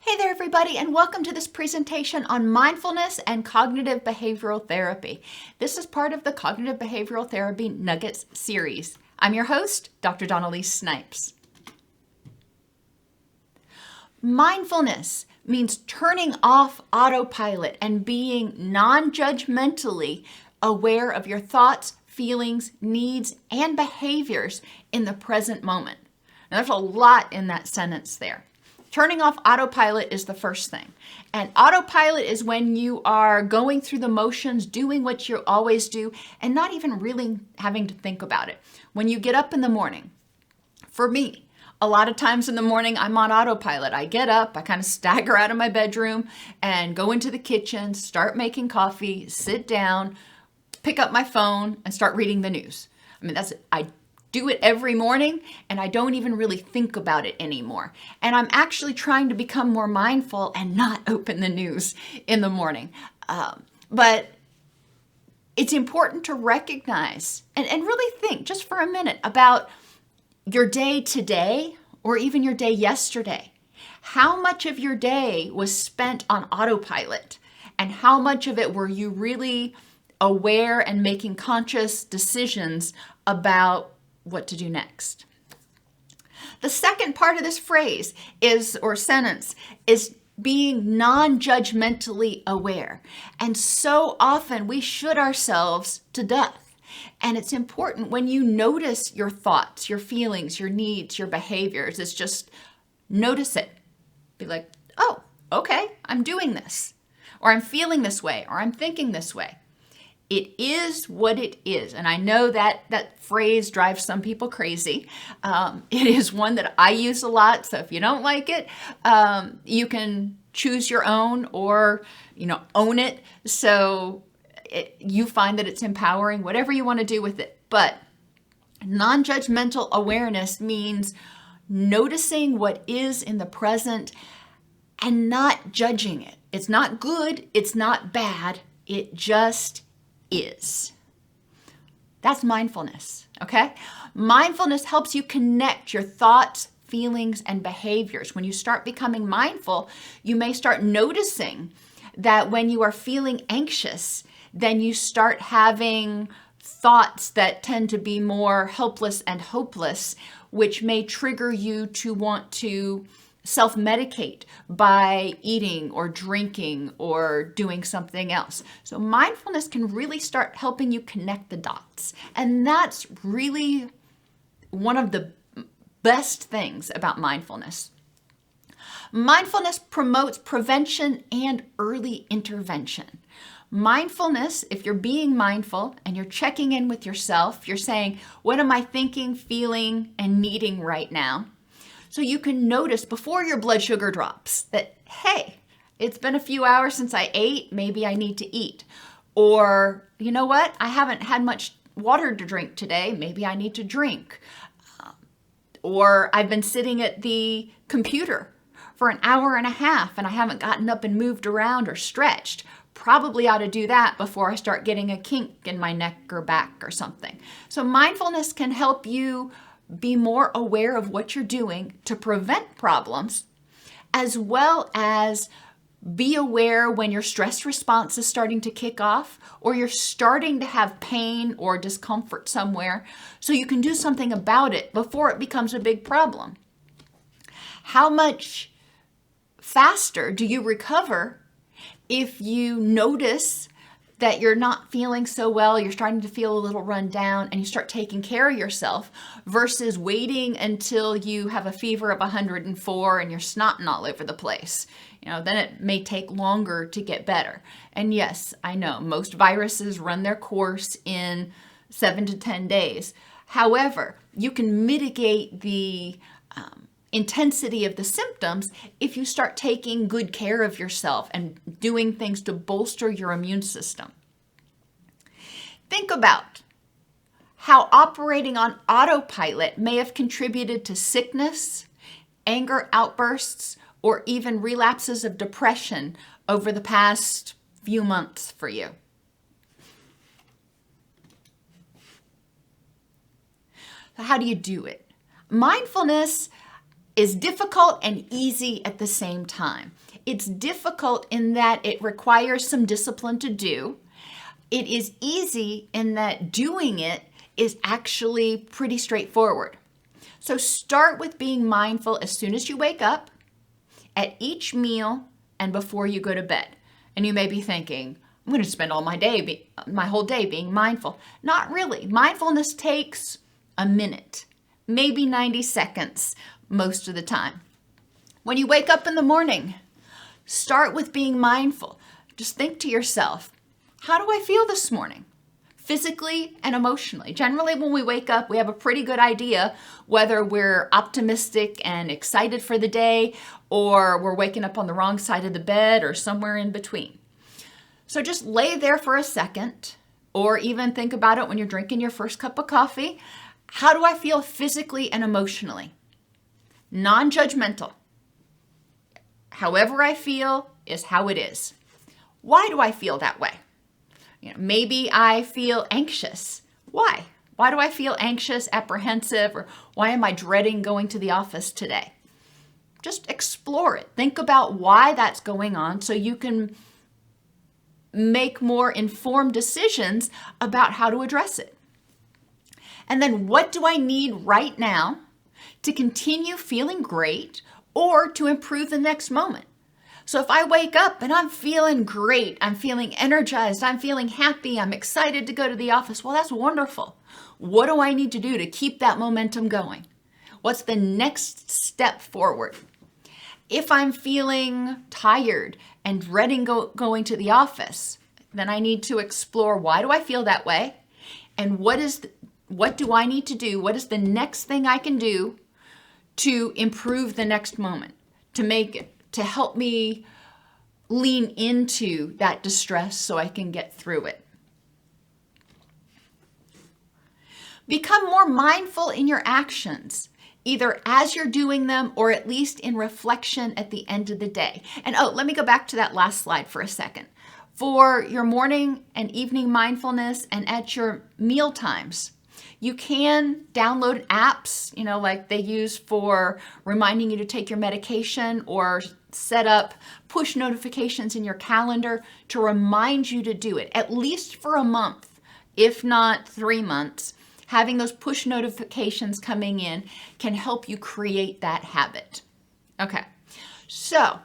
Hey there, everybody, and welcome to this presentation on mindfulness and cognitive behavioral therapy. This is part of the Cognitive Behavioral Therapy Nuggets series. I'm your host, Dr. Elise Snipes. Mindfulness means turning off autopilot and being non-judgmentally aware of your thoughts, feelings, needs, and behaviors in the present moment. Now, there's a lot in that sentence there. Turning off autopilot is the first thing. And autopilot is when you are going through the motions, doing what you always do, and not even really having to think about it. When you get up in the morning, for me, a lot of times in the morning, I'm on autopilot. I get up, I kind of stagger out of my bedroom and go into the kitchen, start making coffee, sit down, pick up my phone, and start reading the news. I do it every morning, and I don't even really think about it anymore. And I'm actually trying to become more mindful and not open the news in the morning. But it's important to recognize and really think just for a minute about your day today or even your day yesterday. How much of your day was spent on autopilot, and how much of it were you really aware and making conscious decisions about what to do next? The second part of this phrase sentence is being non-judgmentally aware. And so often we should ourselves to death. And it's important when you notice your thoughts, your feelings, your needs, your behaviors, it's just notice it. Be like, oh, okay, I'm doing this, or I'm feeling this way, or I'm thinking this way. It is what it is. And I know that phrase drives some people crazy. It is one that I use a lot. So if you don't like it, you can choose your own or, own it. So you find that it's empowering, whatever you want to do with it. But non-judgmental awareness means noticing what is in the present and not judging it. It's not good. It's not bad. It just is. That's mindfulness, okay? Mindfulness helps you connect your thoughts, feelings, and behaviors. When you start becoming mindful, you may start noticing that when you are feeling anxious, then you start having thoughts that tend to be more helpless and hopeless, which may trigger you to want to self-medicate by eating or drinking or doing something else. So mindfulness can really start helping you connect the dots. And that's really one of the best things about mindfulness. Mindfulness promotes prevention and early intervention. Mindfulness, if you're being mindful and you're checking in with yourself, you're saying, what am I thinking, feeling, and needing right now? So you can notice before your blood sugar drops that, hey, it's been a few hours since I ate, maybe I need to eat. Or, you know what, I haven't had much water to drink today, maybe I need to drink. Or I've been sitting at the computer for an hour and a half and I haven't gotten up and moved around or stretched. Probably ought to do that before I start getting a kink in my neck or back or something. So mindfulness can help you be more aware of what you're doing to prevent problems, as well as be aware when your stress response is starting to kick off or you're starting to have pain or discomfort somewhere, so you can do something about it before it becomes a big problem. How much faster do you recover if you notice that you're not feeling so well, you're starting to feel a little run down, and you start taking care of yourself versus waiting until you have a fever of 104 and you're snotting all over the place? Then it may take longer to get better. And yes, I know most viruses run their course in 7 to 10 days. However, you can mitigate the intensity of the symptoms if you start taking good care of yourself and doing things to bolster your immune system. Think about how operating on autopilot may have contributed to sickness, anger outbursts, or even relapses of depression over the past few months for you. So how do you do it? Mindfulness is difficult and easy at the same time. It's difficult in that it requires some discipline to do. It is easy in that doing it is actually pretty straightforward. So start with being mindful as soon as you wake up, at each meal, and before you go to bed. And you may be thinking, I'm going to spend all my whole day being mindful. Not really. Mindfulness takes a minute, maybe 90 seconds most of the time. When you wake up in the morning, start with being mindful. Just think to yourself, how do I feel this morning? Physically and emotionally. Generally, when we wake up, we have a pretty good idea whether we're optimistic and excited for the day, or we're waking up on the wrong side of the bed, or somewhere in between. So just lay there for a second, or even think about it when you're drinking your first cup of coffee. How do I feel physically and emotionally? Non-judgmental. However I feel is how it is. Why do I feel that way? Maybe I feel anxious. Why? Why do I feel anxious, apprehensive, or why am I dreading going to the office today? Just explore it. Think about why that's going on so you can make more informed decisions about how to address it. And then what do I need right now to continue feeling great or to improve the next moment? So if I wake up and I'm feeling great, I'm feeling energized, I'm feeling happy, I'm excited to go to the office, well, that's wonderful. What do I need to do to keep that momentum going? What's the next step forward? If I'm feeling tired and dreading going to the office, then I need to explore, why do I feel that way? And what do I need to do? What is the next thing I can do to improve the next moment, to help me lean into that distress so I can get through it? Become more mindful in your actions, either as you're doing them or at least in reflection at the end of the day. And let me go back to that last slide for a second. For your morning and evening mindfulness and at your meal times, you can download apps, like they use for reminding you to take your medication, or set up push notifications in your calendar to remind you to do it, at least for a month, if not 3 months. Having those push notifications coming in can help you create that habit. Okay, so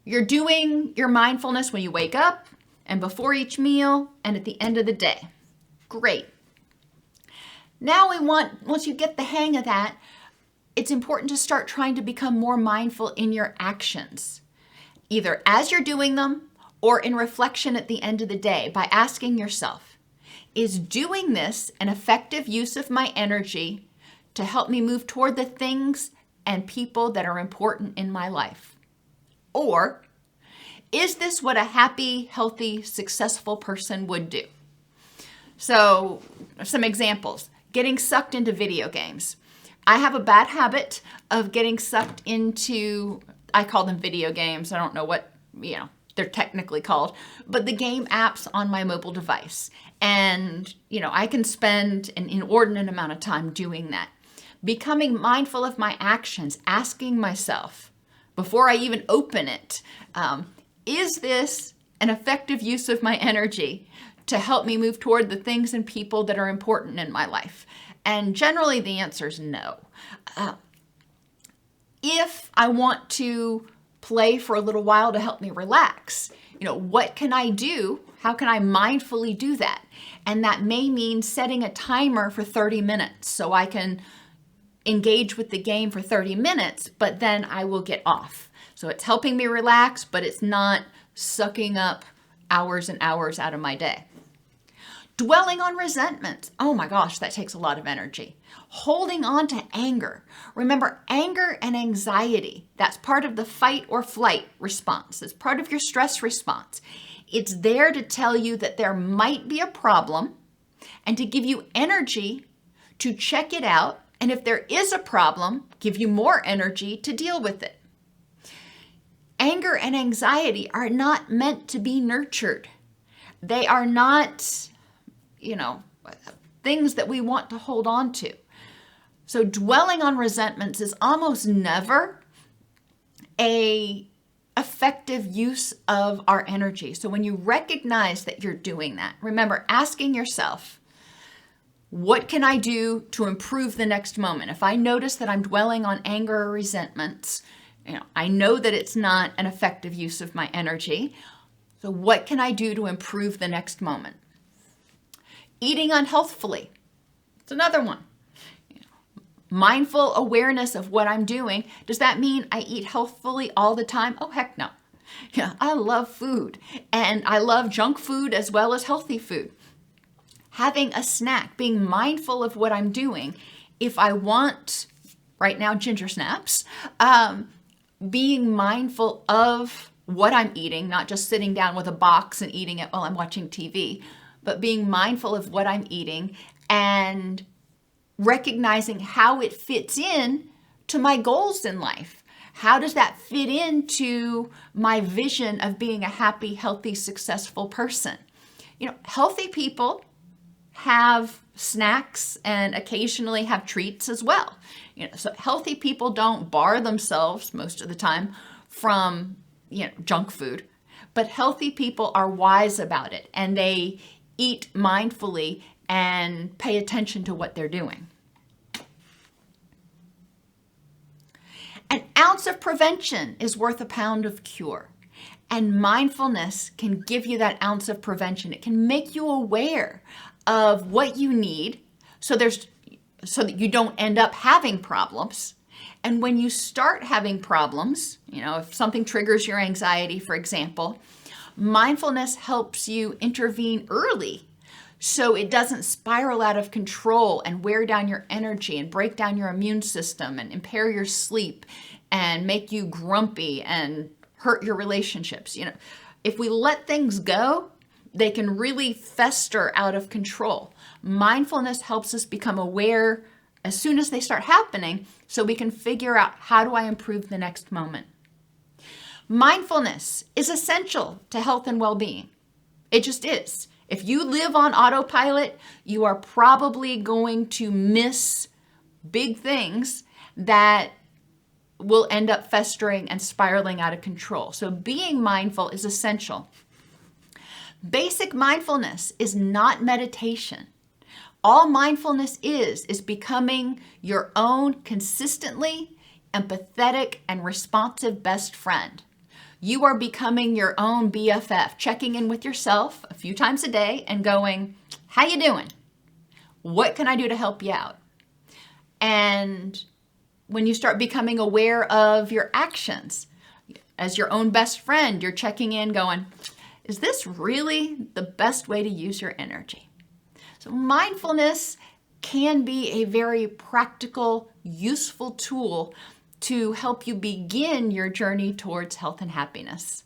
you're doing your mindfulness when you wake up and before each meal and at the end of the day. Great. Now once you get the hang of that, it's important to start trying to become more mindful in your actions, either as you're doing them or in reflection at the end of the day, by asking yourself, is doing this an effective use of my energy to help me move toward the things and people that are important in my life? Or is this what a happy, healthy, successful person would do? So some examples. Getting sucked into video games. I have a bad habit of getting sucked into, I call them video games. I don't know what, they're technically called, but the game apps on my mobile device. And, I can spend an inordinate amount of time doing that. Becoming mindful of my actions, asking myself before I even open it, is this an effective use of my energy to help me move toward the things and people that are important in my life? And generally the answer is no. If I want to play for a little while to help me relax, what can I do? How can I mindfully do that? And that may mean setting a timer for 30 minutes so I can engage with the game for 30 minutes, but then I will get off. So it's helping me relax, but it's not sucking up hours and hours out of my day. Dwelling on resentment. Oh my gosh, that takes a lot of energy. Holding on to anger. Remember, anger and anxiety, that's part of the fight or flight response. It's part of your stress response. It's there to tell you that there might be a problem and to give you energy to check it out. And if there is a problem, give you more energy to deal with it. Anger and anxiety are not meant to be nurtured. They are not things that we want to hold on to. So dwelling on resentments is almost never a effective use of our energy. So when you recognize that you're doing that, remember asking yourself, what can I do to improve the next moment? If I notice that I'm dwelling on anger or resentments, I know that it's not an effective use of my energy. So what can I do to improve the next moment? Eating unhealthfully. It's another one. Mindful awareness of what I'm doing. Does that mean I eat healthfully all the time? Oh, heck no. I love food, and I love junk food as well as healthy food. Having a snack, being mindful of what I'm doing. If I want, right now, ginger snaps, being mindful of what I'm eating, not just sitting down with a box and eating it while I'm watching TV, but being mindful of what I'm eating and recognizing how it fits in to my goals in life. How does that fit into my vision of being a happy, healthy, successful person? Healthy people have snacks and occasionally have treats as well. So healthy people don't bar themselves most of the time from, junk food, but healthy people are wise about it and they eat mindfully and pay attention to what they're doing. An ounce of prevention is worth a pound of cure. And mindfulness can give you that ounce of prevention. It can make you aware of what you need so that you don't end up having problems. And when you start having problems, if something triggers your anxiety, for example, mindfulness helps you intervene early so it doesn't spiral out of control and wear down your energy and break down your immune system and impair your sleep and make you grumpy and hurt your relationships. If we let things go, they can really fester out of control. Mindfulness helps us become aware as soon as they start happening so we can figure out, how do I improve the next moment? Mindfulness is essential to health and well-being. It just is. If you live on autopilot, you are probably going to miss big things that will end up festering and spiraling out of control. So being mindful is essential. Basic mindfulness is not meditation. All mindfulness is becoming your own consistently empathetic and responsive best friend. You are becoming your own BFF, checking in with yourself a few times a day and going, how you doing? What can I do to help you out? And when you start becoming aware of your actions, as your own best friend, you're checking in going, is this really the best way to use your energy? So mindfulness can be a very practical, useful tool to help you begin your journey towards health and happiness.